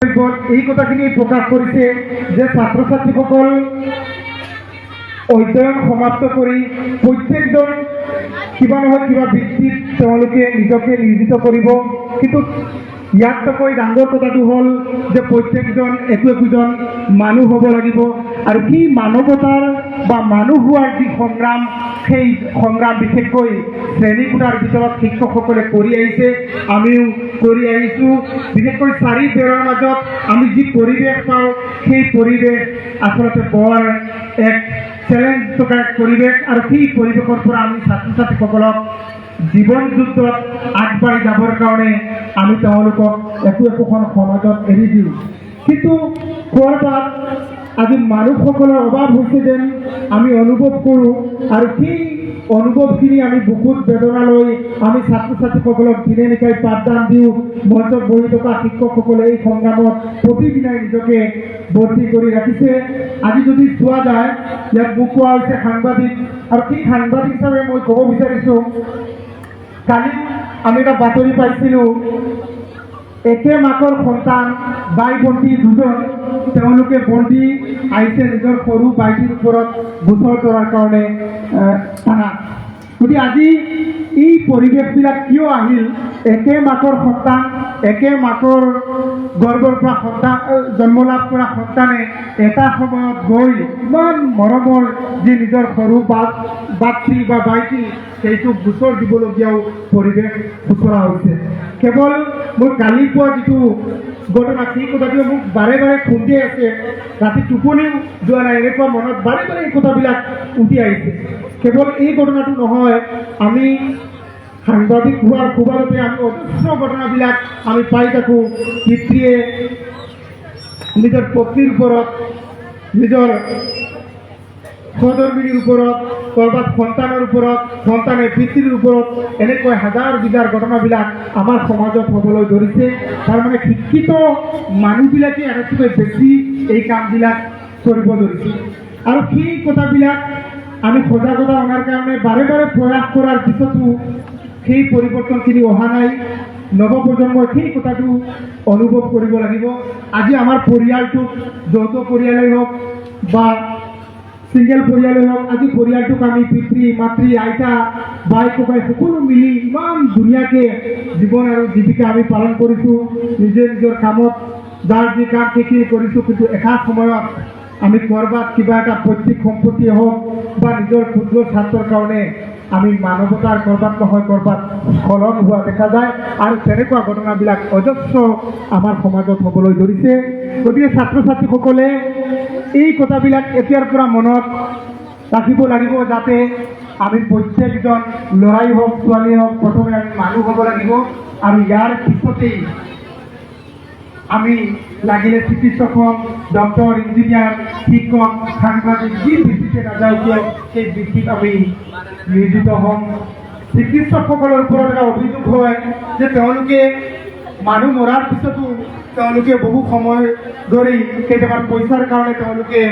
এই কথাখিনি প্ৰকাশ কৰেছে যে ছাত্ৰছাত্ৰীসকল অধ্যয়ন সমাপ্ত কৰি প্ৰত্যেকজন কিবা নহয় কিবা বৃত্তিত তেওঁলোকে নিজকে নিয়োজিত কৰিব। কিন্তু ইয়াতকৈ ডাঙৰ কথাটো হ'ল যে প্ৰত্যেকজন একোজন মানুহ হ'ব লাগিব আৰু সেই মানৱতাৰ বা মানুহ হোৱাৰ যি সংগ্ৰাম, সেই সংগ্ৰাম বিশেষকৈ শ্ৰেণীকোঠাৰ ভিতৰত শিক্ষকসকলে কৰি আহিছে, আমিও কৰি আহিছোঁ। বিশেষকৈ চাৰি বেৰৰ মাজত আমি যি পৰিৱেশ পাওঁ, সেই পৰিৱেশ আচলতে বৰ এক চেলেঞ্জ থকা এক পৰিৱেশ আৰু সেই পৰিৱেশৰ পৰা আমি ছাত্ৰ ছাত্ৰীসকলক জীৱন যুদ্ধত আগবাঢ়ি যাবৰ কাৰণে আমি তেওঁলোকক একোখন সমাজত এৰি দিওঁ। কিন্তু ক'ৰবাত আজি মানুহসকলৰ অভাৱ হৈছে যেন আমি অনুভৱ কৰোঁ আৰু সেই অনুভৱখিনি আমি বুকুত বেদনা লৈ আমি ছাত্ৰ ছাত্ৰীসকলক দিনে নিশাই পাঠদান দিওঁ। মঞ্চত বহি থকা শিক্ষকসকলে এই সংগ্ৰামত প্ৰতিদিনাই নিজকে ভৰ্তি কৰি ৰাখিছে। আজি যদি চোৱা যায়, ইয়াত মোক কোৱা হৈছে সাংবাদিক, আৰু সেই সাংবাদিক হিচাপে মই ক'ব বিচাৰিছোঁ, কালি আমি এটা বাতৰি পাইছিলোঁ, একে মাকৰ সন্তান বাই ভণ্টি দুজন তেওঁলোকে বন্দী আহিছে নিজৰ সৰু বাইটিৰ ওপৰত গোচৰ তৰাৰ কাৰণে থানাত। গতিকে আজি এই পৰিৱেশবিলাক কিয় আহিল? একে মাকৰ সন্তান, একে মাকৰ গৰ্ভৰ পৰা সন্তান জন্ম লাভ কৰা সন্তানে এটা সময়ত গৈ ইমান মৰমৰ যি নিজৰ সৰু বাচ্চি বা বাইটি, সেইটো গোচৰ দিবলগীয়াও পৰিৱেশ সুচৰা হৈছে। কেৱল মোৰ কালি পোৱা যিটো ঘটনা, সেই কথাটোৱে মোক বাৰে বাৰে খুন্দি আছে, ৰাতি টোপনিও যোৱা নাই, এনেকুৱা মনত বাৰে বাৰে এই কথাবিলাক উঠি আহিছে। কেৱল এই ঘটনাটো নহয়, আমি সাংবাদিক হোৱাৰ সুবাদতে আমি অজস্ৰ ঘটনাবিলাক আমি পাই থাকোঁ। পিতৃয়ে নিজৰ পত্নীৰ ওপৰত, নিজৰ সহধৰ্মিনীৰ ওপৰত, ক'ৰবাত সন্তানৰ ওপৰত, সন্তানে পিতৃৰ ওপৰত, এনেকৈ হাজাৰ বিজাৰ ঘটনাবিলাক আমাৰ সমাজত হ'বলৈ ধৰিছে। তাৰমানে শিক্ষিত মানুহবিলাকে আটাইতকৈ বেছি এই কামবিলাক কৰিব ধৰিছে। আৰু সেই কথাবিলাক আমি সজাগতা অনাৰ কাৰণে বাৰে বাৰে প্ৰয়াস কৰাৰ পিছতো সেই পৰিৱৰ্তনখিনি অহা নাই। নৱপ্ৰজন্মই সেই কথাটো অনুভৱ কৰিব লাগিব। আজি আমাৰ পৰিয়ালটোক, যৌথ পৰিয়ালেই হওক বা ছিংগেল পৰিয়ালেই হওক, আজি পৰিয়ালটোক আমি পিতৃ মাতৃ আইতা বাই ককাই সকলো মিলি ইমান ধুনীয়াকৈ জীৱন আৰু জীৱিকা আমি পালন কৰিছোঁ। নিজে নিজৰ কামত যাৰ যি কাম সেইখিনি কৰিছোঁ। কিন্তু এখাৰ সময়ত আমি ক'ৰবাত কিবা এটা পৈতৃক সম্পত্তিয়ে হওক বা নিজৰ ক্ষুদ্ৰ স্বাৰ্থৰ কাৰণে আমি মানৱতাৰ ক'ৰবাত নহয় ক'ৰবাত স্খলন হোৱা দেখা যায়। আৰু তেনেকুৱা ঘটনাবিলাক অজস্ৰ আমাৰ সমাজত হ'বলৈ ধৰিছে। গতিকে ছাত্ৰ ছাত্ৰীসকলে এই কথাবিলাক এতিয়াৰ পৰা মনত ৰাখিব লাগিব, যাতে আমি প্ৰত্যেকজন ল'ৰাই হওক ছোৱালীয়ে হওক প্ৰথমে আমি মানুহ হ'ব লাগিব, আৰু ইয়াৰ পিছতেই আমি লাগিলে চিকিৎসক হওক, ডক্টৰ, ইঞ্জিনিয়াৰ, শিক্ষক, সাংবাদিক, যি বৃত্তিতে নাযাওঁ কিয় সেই বৃত্তিত আমি নিয়োজিত হ'ম। চিকিৎসকসকলৰ ওপৰত এটা অভিযোগ হয় যে তেওঁলোকে মানুহ মৰাৰ পিছতো তেওঁলোকে বহু সময় ধৰি কেইটামান পইচাৰ কাৰণে তেওঁলোকে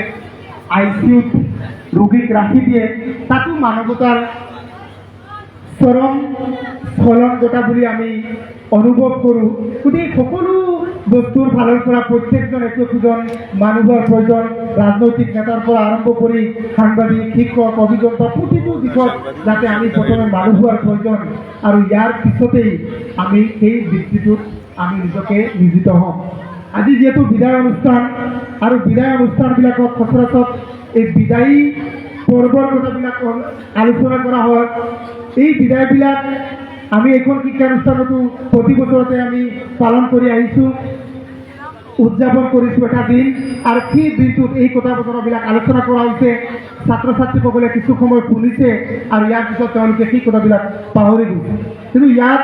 ICUত ৰোগীক ৰাখি দিয়ে। তাতো মানৱতাৰ চৰম স্খলন ঘটা বুলি আমি অনুভৱ কৰোঁ। গতিকে সকলো বস্তুৰ ফালৰ পৰা প্ৰত্যেকজন একোজন মানুহৰ প্ৰয়োজন। ৰাজনৈতিক নেতাৰ পৰা আৰম্ভ কৰি সাংবাদিক, শিক্ষক, অভিযন্তা, প্ৰতিটো দিশত যাতে আমি প্ৰথমে মানুহ হোৱাৰ প্ৰয়োজন, আৰু ইয়াৰ পিছতেই আমি সেই বৃত্তিটোত আমি নিজকে নিয়োজিত হ'ম। আজি যিহেতু বিদায় অনুষ্ঠান, আৰু বিদায় অনুষ্ঠানবিলাকত সচৰাচৰ এই বিদায়ী পৰ্বৰ কথাবিলাক আলোচনা কৰা হয়। এই বিদায়বিলাক আমি এইখন শিক্ষানুষ্ঠানতো প্ৰতি বছৰতে আমি পালন কৰি আহিছোঁ, উদযাপন কৰিছোঁ এটা দিন, আৰু সেই দিনটোত এই কথা বতৰাবিলাক আলোচনা কৰা হৈছে। ছাত্ৰ ছাত্ৰীসকলে কিছু সময় শুনিছে আৰু ইয়াৰ পিছত তেওঁলোকে সেই কথাবিলাক পাহৰি গৈছে। কিন্তু ইয়াত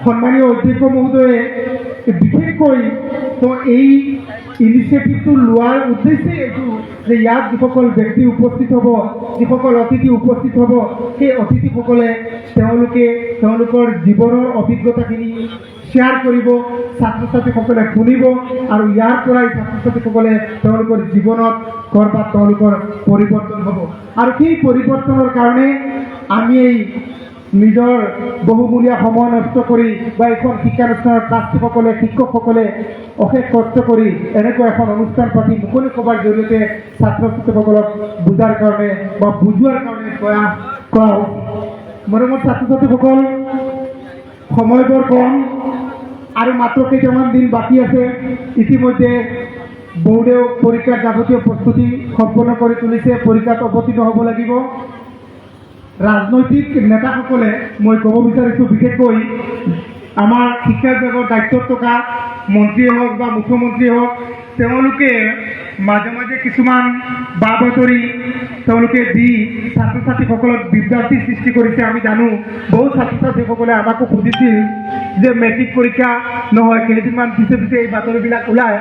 সন্মানীয় অধ্যক্ষ মহোদয়ে বিশেষকৈ এই ইনিচিয়েটিভটো লোৱাৰ উদ্দেশ্যে এইটো যে ইয়াত যিসকল ব্যক্তি উপস্থিত হ'ব, যিসকল অতিথি উপস্থিত হ'ব, সেই অতিথিসকলে তেওঁলোকে তেওঁলোকৰ জীৱনৰ অভিজ্ঞতাখিনি শ্বেয়াৰ কৰিব, ছাত্ৰ ছাত্ৰীসকলে শুনিব, আৰু ইয়াৰ পৰাই ছাত্ৰ ছাত্ৰীসকলে তেওঁলোকৰ জীৱনত ক'ৰবাত তেওঁলোকৰ পৰিৱৰ্তন হ'ব। আৰু সেই পৰিৱৰ্তনৰ কাৰণে আমি এই নিজৰ বহুমূলীয়া সময় নষ্ট কৰি বা এইখন শিক্ষানুষ্ঠানৰ ট্ৰাষ্টীসকলে শিক্ষকসকলে অশেষ কষ্ট কৰি এনেকুৱা এখন অনুষ্ঠান পাতি মুকলি সভাৰ জৰিয়তে ছাত্ৰ ছাত্ৰীসকলক বুজাৰ কাৰণে বা বুজোৱাৰ কাৰণে প্ৰয়াস কৰা হৈছে। মৰমৰ ছাত্ৰ ছাত্ৰীসকল, সময় বৰ কম আৰু মাত্ৰ কেইটামান দিন বাকী আছে। ইতিমধ্যে বোৰ্ডেও পৰীক্ষাৰ যাৱতীয় প্ৰস্তুতি সম্পন্ন কৰি তুলিছে। পৰীক্ষাত অৱতীৰ্ণ হ'ব লাগিব। ৰাজনৈতিক নেতাসকলে মই ক'ব বিচাৰিছোঁ, বিশেষকৈ আমাৰ শিক্ষা বিভাগৰ দায়িত্বত থকা মন্ত্ৰীয়ে হওক বা মুখ্যমন্ত্ৰীয়ে হওক, তেওঁলোকে মাজে মাজে কিছুমান বা বাতৰি তেওঁলোকে দি ছাত্ৰ ছাত্ৰীসকলক বিভ্ৰান্তিৰ সৃষ্টি কৰিছে। আমি জানো বহু ছাত্ৰ ছাত্ৰীসকলে আমাকো সুধিছিল যে মেট্ৰিক পৰীক্ষা নহয়, কেইদিনমান পিছে পিছে এই বাতৰিবিলাক ওলায়।